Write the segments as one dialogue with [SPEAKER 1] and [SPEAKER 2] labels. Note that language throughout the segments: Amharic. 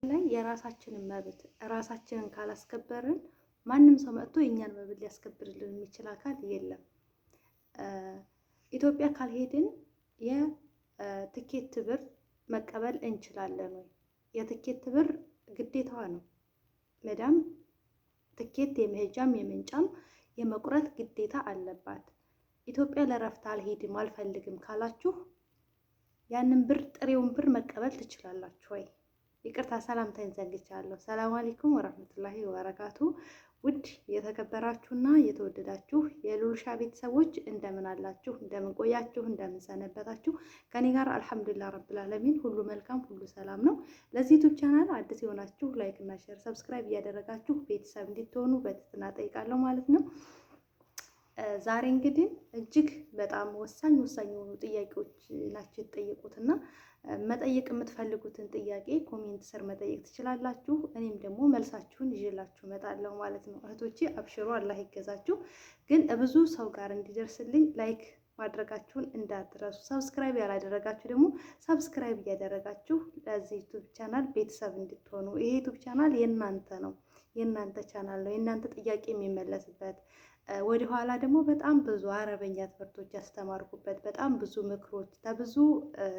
[SPEAKER 1] ላይ የራሳችንን መብት ራሳችንን ካላስከበርን ማንም ሰው መጥቶ የእኛን መብት ሊያስከብርልን የሚችል አካል የለም። ኢትዮጵያ ካልሄድን የትኬት ብር መቀበል እንችላለን ወይ? የትኬት ብር ግዴታዋ ነው። መዳም ትኬት የመሄጃም የመንጫም የመቁረጥ ግዴታ አለባት። ኢትዮጵያ ለረፍት አልሄድም አልፈልግም ካላችሁ ያንን ብር ጥሬውን ብር መቀበል ትችላላችሁ ወይ? ይቅርታ ሰላምታዬን ዘግቻለሁ። ሰላም አለይኩም ወራህመቱላሂ ወበረካቱ። ውድ የተከበራችሁና የተወደዳችሁ የሉልሻ ቤተሰቦች እንደምን አላችሁ? እንደምን ቆያችሁ? እንደምን ሰነበታችሁ? ከኔ ጋር አልሐምዱሊላህ ረብል ዓለሚን ሁሉ መልካም ሁሉ ሰላም ነው። ለዚህ ዩቲዩብ ቻናል አዲስ የሆናችሁ ላይክ እና ሼር ሰብስክራይብ እያደረጋችሁ ቤተሰብ እንድትሆኑ በትህትና ጠይቃለሁ ማለት ነው። ዛሬ እንግዲህ እጅግ በጣም ወሳኝ የሆኑ ጥያቄዎች ናቸው የተጠየቁትና መጠየቅ የምትፈልጉትን ጥያቄ ኮሜንት ስር መጠየቅ ትችላላችሁ። እኔም ደግሞ መልሳችሁን ይዤላችሁ እመጣለሁ ማለት ነው። እህቶቼ አብሽሩ፣ አላህ ይገዛችሁ። ግን ብዙ ሰው ጋር እንዲደርስልኝ ላይክ ማድረጋችሁን እንዳትረሱ። ሰብስክራይብ ያላደረጋችሁ ደግሞ ሰብስክራይብ እያደረጋችሁ ለዚህ ዩቲዩብ ቻናል ቤተሰብ እንድትሆኑ። ይሄ ዩቲዩብ ቻናል የእናንተ ነው፣ የእናንተ ቻናል ነው፣ የእናንተ ጥያቄ የሚመለስበት ወደ ኋላ ደግሞ በጣም ብዙ አረበኛ ትምህርቶች ያስተማርኩበት በጣም ብዙ ምክሮች ከብዙ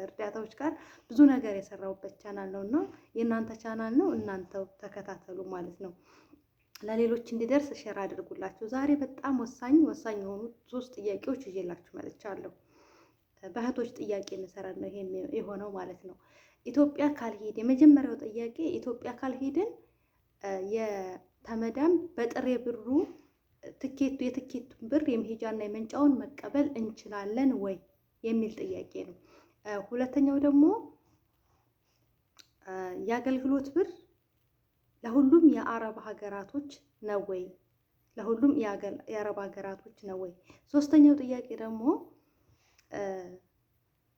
[SPEAKER 1] እርዳታዎች ጋር ብዙ ነገር የሰራሁበት ቻናል ነው እና የእናንተ ቻናል ነው። እናንተው ተከታተሉ ማለት ነው። ለሌሎች እንዲደርስ ሼር አድርጉላችሁ። ዛሬ በጣም ወሳኝ የሆኑ 3 ጥያቄዎች ይዤላችሁ መጥቻለሁ። በእህቶች ጥያቄ መሰረት ነው ይሄ የሆነው ማለት ነው። ኢትዮጵያ ካልሄድ የመጀመሪያው ጥያቄ ኢትዮጵያ ካልሄድን የተመዳም በጥሬ ብሩ የትኬቱን ብር የመሄጃና የመንጫውን መቀበል እንችላለን ወይ የሚል ጥያቄ ነው። ሁለተኛው ደግሞ የአገልግሎት ብር ለሁሉም የአረብ ሀገራቶች ነው ወይ? ለሁሉም የአረብ ሀገራቶች ነው ወይ? ሶስተኛው ጥያቄ ደግሞ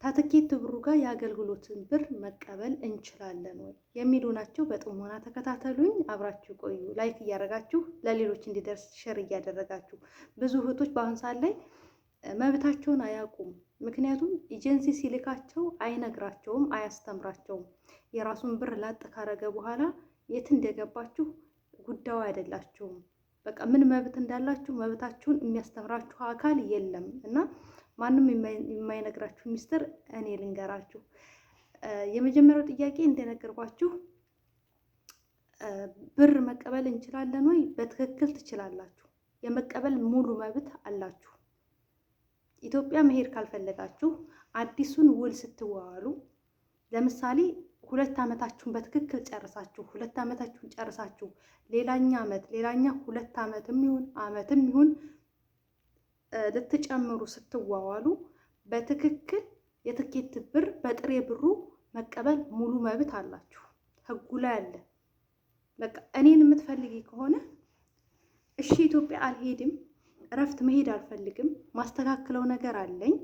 [SPEAKER 1] ከትኬት ብሩ ጋር የአገልግሎትን ብር መቀበል እንችላለን ወይ የሚሉ ናቸው። በጥሞና ተከታተሉኝ፣ አብራችሁ ቆዩ። ላይክ እያደረጋችሁ ለሌሎች እንዲደርስ ሼር እያደረጋችሁ። ብዙ እህቶች በአሁን ሰዓት ላይ መብታቸውን አያውቁም። ምክንያቱም ኤጀንሲ ሲልካቸው አይነግራቸውም፣ አያስተምራቸውም። የራሱን ብር ላጥ ካረገ በኋላ የት እንደገባችሁ ጉዳዩ አይደላችሁም። በቃ ምን መብት እንዳላችሁ መብታችሁን የሚያስተምራችሁ አካል የለም እና ማንም የማይነግራችሁ ሚስጥር እኔ ልንገራችሁ። የመጀመሪያው ጥያቄ እንደነገርኳችሁ ብር መቀበል እንችላለን ወይ? በትክክል ትችላላችሁ። የመቀበል ሙሉ መብት አላችሁ። ኢትዮጵያ መሄድ ካልፈለጋችሁ አዲሱን ውል ስትዋዋሉ ለምሳሌ 2 ዓመታችሁን በትክክል ጨርሳችሁ 2 ዓመታችሁን ጨርሳችሁ ሌላኛ 2 ዓመትም ይሁን ልትጨምሩ ስትዋዋሉ በትክክል የትኬት ብር በጥሬ ብሩ መቀበል ሙሉ መብት አላችሁ። ህጉ ላይ አለ። በቃ እኔን የምትፈልጊ ከሆነ እሺ ኢትዮጵያ አልሄድም፣ እረፍት መሄድ አልፈልግም፣ ማስተካከለው ነገር አለኝ፣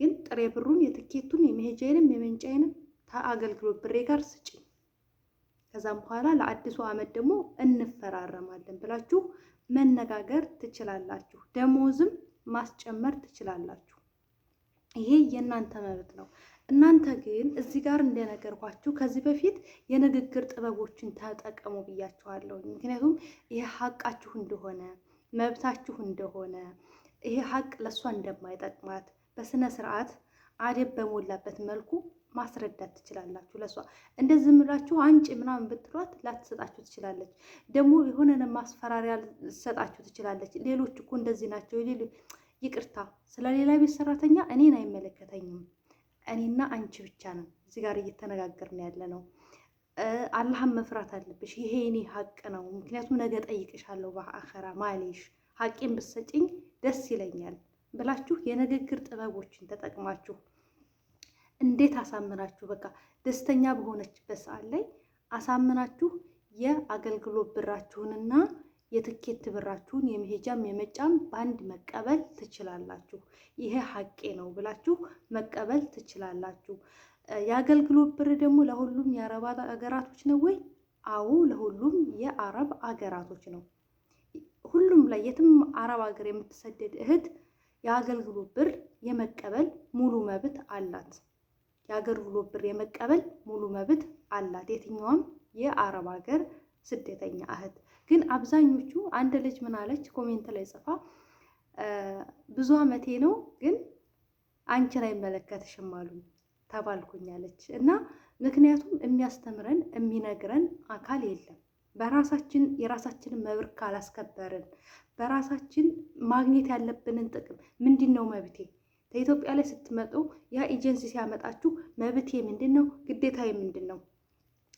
[SPEAKER 1] ግን ጥሬ ብሩን የትኬቱን የመሄጃዬንም የመንጫዬንም ከአገልግሎት ብሬ ጋር ስጪኝ፣ ከዛም በኋላ ለአዲሱ ዓመት ደግሞ እንፈራረማለን ብላችሁ መነጋገር ትችላላችሁ። ደሞዝም ማስጨመር ትችላላችሁ። ይሄ የእናንተ መብት ነው። እናንተ ግን እዚህ ጋር እንደነገርኳችሁ ከዚህ በፊት የንግግር ጥበቦችን ተጠቀሙ ብያችኋለሁ። ምክንያቱም ይሄ ሀቃችሁ እንደሆነ መብታችሁ እንደሆነ ይሄ ሀቅ ለእሷ እንደማይጠቅማት በስነ ስርዓት አደብ በሞላበት መልኩ ማስረዳት ትችላላችሁ። ለሷ እንደዚህ ምላችሁ አንጭ ምናምን ብትሏት ላትሰጣችሁ ትችላለች። ደግሞ የሆነን ማስፈራሪያ ልትሰጣችሁ ትችላለች። ሌሎች እኮ እንደዚህ ናቸው። ይቅርታ፣ ስለሌላ ቤት ሰራተኛ እኔን አይመለከተኝም። እኔና አንቺ ብቻ ነን እዚህ ጋር እየተነጋገርን ያለ ነው። አላህን መፍራት አለብሽ። ይሄ እኔ ሀቅ ነው። ምክንያቱም ነገ ጠይቅሻለሁ በአኸራ ማሌሽ ሀቄን ብትሰጪኝ ደስ ይለኛል ብላችሁ የንግግር ጥበቦችን ተጠቅማችሁ እንዴት አሳምናችሁ በቃ ደስተኛ በሆነችበት ሰዓት ላይ አሳምናችሁ የአገልግሎት ብራችሁንና የትኬት ብራችሁን የመሄጃም የመጫም በአንድ መቀበል ትችላላችሁ። ይሄ ሀቄ ነው ብላችሁ መቀበል ትችላላችሁ። የአገልግሎት ብር ደግሞ ለሁሉም የአረብ አገራቶች ነው ወይ? አዎ ለሁሉም የአረብ አገራቶች ነው። ሁሉም ላይ የትም አረብ ሀገር የምትሰደድ እህት የአገልግሎት ብር የመቀበል ሙሉ መብት አላት። የአገልግሎት ብር የመቀበል ሙሉ መብት አላት የትኛውም የአረብ ሀገር ስደተኛ እህት። ግን አብዛኞቹ አንድ ልጅ ምን አለች ኮሜንት ላይ ጽፋ ብዙ አመቴ ነው ግን አንቺን አይመለከትሽም አሉ ተባልኩኛለች። እና ምክንያቱም የሚያስተምረን የሚነግረን አካል የለም። በራሳችን የራሳችንን መብት ካላስከበርን በራሳችን ማግኘት ያለብንን ጥቅም ምንድን ነው መብቴ ከኢትዮጵያ ላይ ስትመጡ ያ ኤጀንሲ ሲያመጣችሁ መብቴ ምንድን ነው ግዴታዬ ምንድን ነው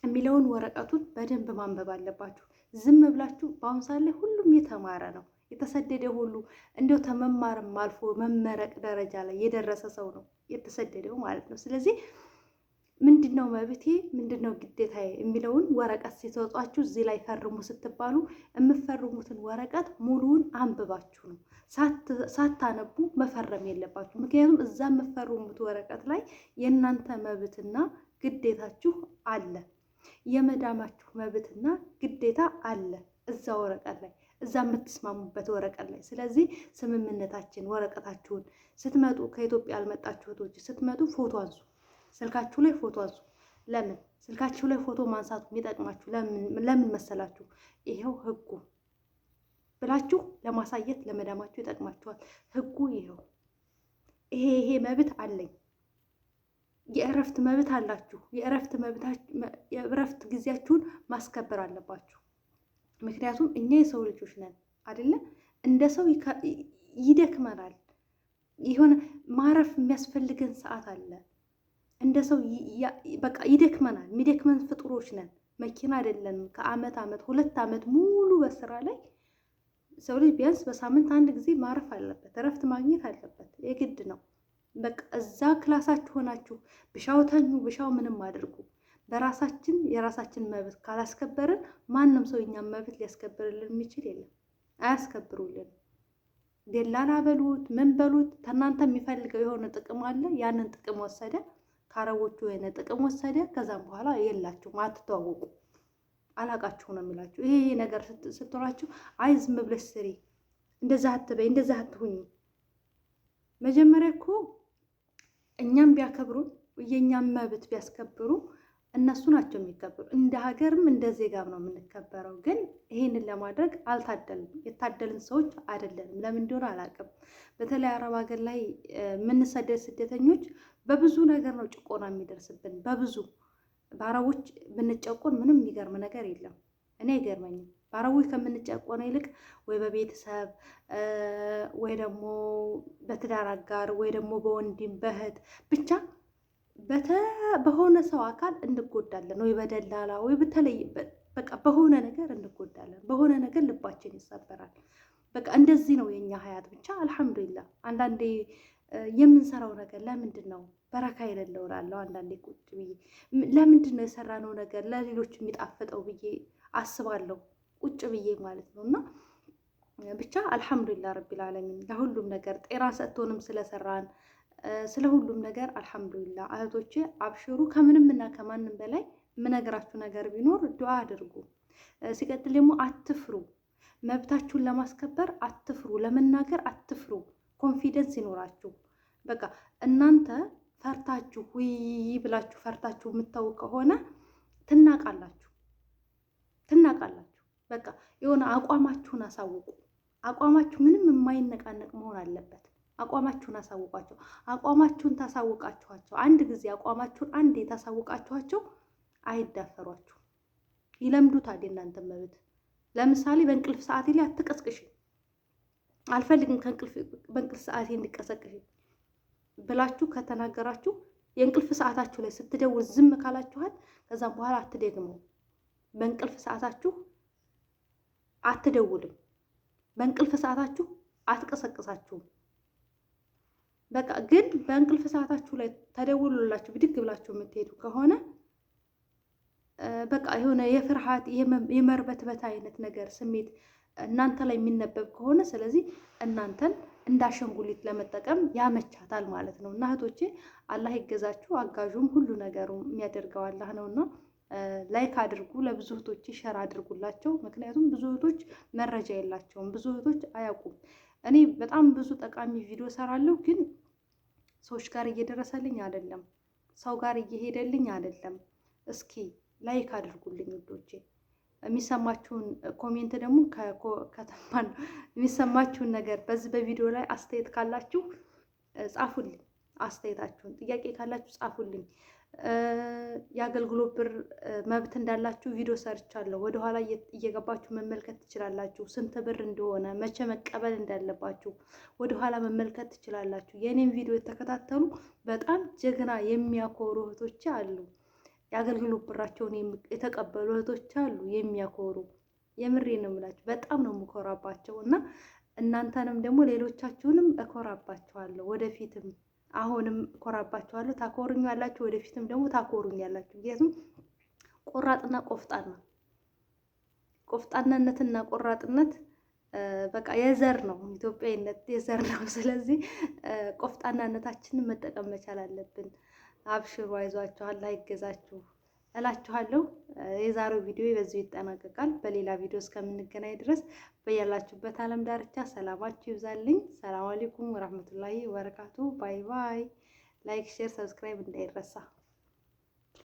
[SPEAKER 1] የሚለውን ወረቀቱን በደንብ ማንበብ አለባችሁ። ዝም ብላችሁ በአሁኑ ሰዓት ላይ ሁሉም የተማረ ነው የተሰደደ ሁሉ እንዲያው ተመማርም አልፎ መመረቅ ደረጃ ላይ የደረሰ ሰው ነው የተሰደደው ማለት ነው። ስለዚህ ምንድነው መብቴ ምንድነው ግዴታዬ የሚለውን ወረቀት ሲሰጧችሁ እዚህ ላይ ፈርሙ ስትባሉ የምፈርሙትን ወረቀት ሙሉውን አንብባችሁ ነው፣ ሳታነቡ መፈረም የለባችሁ። ምክንያቱም እዛ የምፈርሙት ወረቀት ላይ የእናንተ መብትና ግዴታችሁ አለ፣ የመዳማችሁ መብትና ግዴታ አለ እዛ ወረቀት ላይ፣ እዛ የምትስማሙበት ወረቀት ላይ። ስለዚህ ስምምነታችን ወረቀታችሁን ስትመጡ ከኢትዮጵያ ያልመጣችሁ እህቶች ስትመጡ ፎቶ አንሱ፣ ስልካችሁ ላይ ፎቶ አንሱ። ለምን ስልካችሁ ላይ ፎቶ ማንሳቱ የሚጠቅማችሁ ለምን መሰላችሁ? ይሄው ህጉ ብላችሁ ለማሳየት ለመዳማችሁ ይጠቅማችኋል። ህጉ ይሄው ይሄ መብት አለኝ፣ የእረፍት መብት አላችሁ። የእረፍት ጊዜያችሁን ማስከበር አለባችሁ። ምክንያቱም እኛ የሰው ልጆች ነን አይደለ? እንደ ሰው ይደክመናል። የሆነ ማረፍ የሚያስፈልገን ሰዓት አለ። እንደ ሰው በቃ ይደክመናል። የሚደክመን ፍጡሮች ነን፣ መኪና አይደለንም። ከአመት 2 አመት ሙሉ በስራ ላይ ሰው ልጅ ቢያንስ በሳምንት አንድ ጊዜ ማረፍ አለበት፣ እረፍት ማግኘት አለበት፣ የግድ ነው። በቃ እዛ ክላሳችሁ ሆናችሁ ብሻው ተኙ፣ ብሻው ምንም አድርጉ። በራሳችን የራሳችን መብት ካላስከበርን ማንም ሰው እኛም መብት ሊያስከብርልን የሚችል የለም። አያስከብሩልን። ደላላ በሉት ምን በሉት ከእናንተ የሚፈልገው የሆነ ጥቅም አለ። ያንን ጥቅም ወሰደ፣ ከአረቦቹ የሆነ ጥቅም ወሰደ። ከዛም በኋላ የላችሁም፣ አትተዋወቁ፣ አላቃችሁ ነው የሚላችሁ። ይሄ ነገር ስትሏችሁ አይ ዝም ብለሽ ስሪ፣ እንደዛ አትበይ፣ እንደዛ አትሁኝ። መጀመሪያ እኮ እኛም ቢያከብሩን የእኛም መብት ቢያስከብሩ እነሱ ናቸው የሚከበሩ። እንደ ሀገርም እንደ ዜጋም ነው የምንከበረው። ግን ይሄንን ለማድረግ አልታደልም። የታደልን ሰዎች አይደለንም። ለምን እንደሆነ አላውቅም። በተለይ አረብ ሀገር ላይ የምንሰደድ ስደተኞች በብዙ ነገር ነው ጭቆና የሚደርስብን። በብዙ በአረቦች ብንጨቆን ምንም የሚገርም ነገር የለም። እኔ አይገርመኝም። በአረቦች ከምንጨቆነው ይልቅ ወይ በቤተሰብ ወይ ደግሞ በትዳር አጋር ወይ ደግሞ በወንድም በእህት ብቻ በሆነ ሰው አካል እንጎዳለን፣ ወይ በደላላ ወይ በተለይ በቃ በሆነ ነገር እንጎዳለን። በሆነ ነገር ልባችን ይሰበራል። በቃ እንደዚህ ነው የኛ ሀያት። ብቻ አልሐምዱሊላህ። አንዳንዴ የምንሰራው ነገር ለምንድን ነው በረካ የሌለው እላለሁ። አንዳንዴ ቁጭ ብዬ ለምንድን ነው የሰራነው ነገር ለሌሎች የሚጣፍጠው ብዬ አስባለሁ፣ ቁጭ ብዬ ማለት ነው። እና ብቻ አልሐምዱሊላህ ረቢል ዓለሚን ለሁሉም ነገር ጤና ሰጥቶንም ስለሰራን ስለ ሁሉም ነገር አልሐምዱሊላህ። እህቶቼ አብሽሩ። ከምንም እና ከማንም በላይ የምነግራችሁ ነገር ቢኖር ዱዓ አድርጉ። ሲቀጥል ደግሞ አትፍሩ። መብታችሁን ለማስከበር አትፍሩ፣ ለመናገር አትፍሩ። ኮንፊደንስ ይኖራችሁ። በቃ እናንተ ፈርታችሁ ውይ ብላችሁ ፈርታችሁ የምታው ከሆነ ትናቃላችሁ። በቃ የሆነ አቋማችሁን አሳውቁ። አቋማችሁ ምንም የማይነቃነቅ መሆን አለበት። አቋማችሁን አሳውቋቸው። አቋማችሁን ታሳውቃችኋቸው። አንድ ጊዜ አቋማችሁን አንዴ ታሳውቃችኋቸው አይዳፈሯችሁ፣ ይለምዱታል የእናንተ መብት። ለምሳሌ በእንቅልፍ ሰዓቴ ላይ አትቀስቅሽ፣ አልፈልግም በእንቅልፍ ሰዓቴ እንዲቀሰቅሽ ብላችሁ ከተናገራችሁ የእንቅልፍ ሰዓታችሁ ላይ ስትደውል ዝም ካላችኋል፣ ከዛም በኋላ አትደግመው። በእንቅልፍ ሰዓታችሁ አትደውልም፣ በእንቅልፍ ሰዓታችሁ አትቀሰቅሳችሁም። በቃ ግን በእንቅልፍ ሰዓታችሁ ላይ ተደውሉላችሁ ብድግ ብላችሁ የምትሄዱ ከሆነ በቃ የሆነ የፍርሃት የመርበትበት አይነት ነገር ስሜት እናንተ ላይ የሚነበብ ከሆነ ስለዚህ እናንተን እንዳሸንጉሊት ለመጠቀም ያመቻታል ማለት ነው። እና እህቶቼ አላህ ይገዛችሁ። አጋዡም ሁሉ ነገሩ የሚያደርገው አላህ ነውና ላይክ አድርጉ። ለብዙ እህቶች ሸር አድርጉላቸው። ምክንያቱም ብዙ እህቶች መረጃ የላቸውም፣ ብዙ እህቶች አያውቁም። እኔ በጣም ብዙ ጠቃሚ ቪዲዮ ሰራለሁ፣ ግን ሰዎች ጋር እየደረሰልኝ አይደለም፣ ሰው ጋር እየሄደልኝ አይደለም። እስኪ ላይክ አድርጉልኝ ውዶቼ። የሚሰማችሁን ኮሜንት ደግሞ ከተማን የሚሰማችሁን ነገር በዚህ በቪዲዮ ላይ አስተያየት ካላችሁ ጻፉልኝ። አስተያየታችሁን፣ ጥያቄ ካላችሁ ጻፉልኝ። የአገልግሎት ብር መብት እንዳላችሁ ቪዲዮ ሰርቻለሁ። ወደኋላ እየገባችሁ መመልከት ትችላላችሁ። ስንት ብር እንደሆነ መቼ መቀበል እንዳለባችሁ ወደኋላ መመልከት ትችላላችሁ። የኔን ቪዲዮ የተከታተሉ በጣም ጀግና የሚያኮሩ እህቶች አሉ። የአገልግሎት ብራቸውን የተቀበሉ እህቶች አሉ የሚያኮሩ። የምሬ ነው የምላችሁ። በጣም ነው የምኮራባቸው እና እናንተንም ደግሞ ሌሎቻችሁንም እኮራባችኋለሁ። ወደፊትም አሁንም እኮራባችኋለሁ። ታኮሩኝ ያላችሁ ወደፊትም ደግሞ ታኮሩኝ ያላችሁ። ምክንያቱም ቆራጥና ቆፍጣናነትና ቆራጥነት በቃ የዘር ነው፣ ኢትዮጵያዊነት የዘር ነው። ስለዚህ ቆፍጣናነታችንን መጠቀም መቻል አለብን። አብሽሩ፣ አይዟችሁ፣ አላህ ይገዛችሁ እላችኋለሁ። የዛሬው ቪዲዮ በዚሁ ይጠናቀቃል። በሌላ ቪዲዮ እስከምንገናኝ ድረስ በያላችሁበት ዓለም ዳርቻ ሰላማችሁ ይብዛልኝ። ሰላም አለይኩም ወራህመቱላሂ ወበረካቱ። ባይ ባይ። ላይክ፣ ሼር፣ ሰብስክራይብ እንዳይረሳ።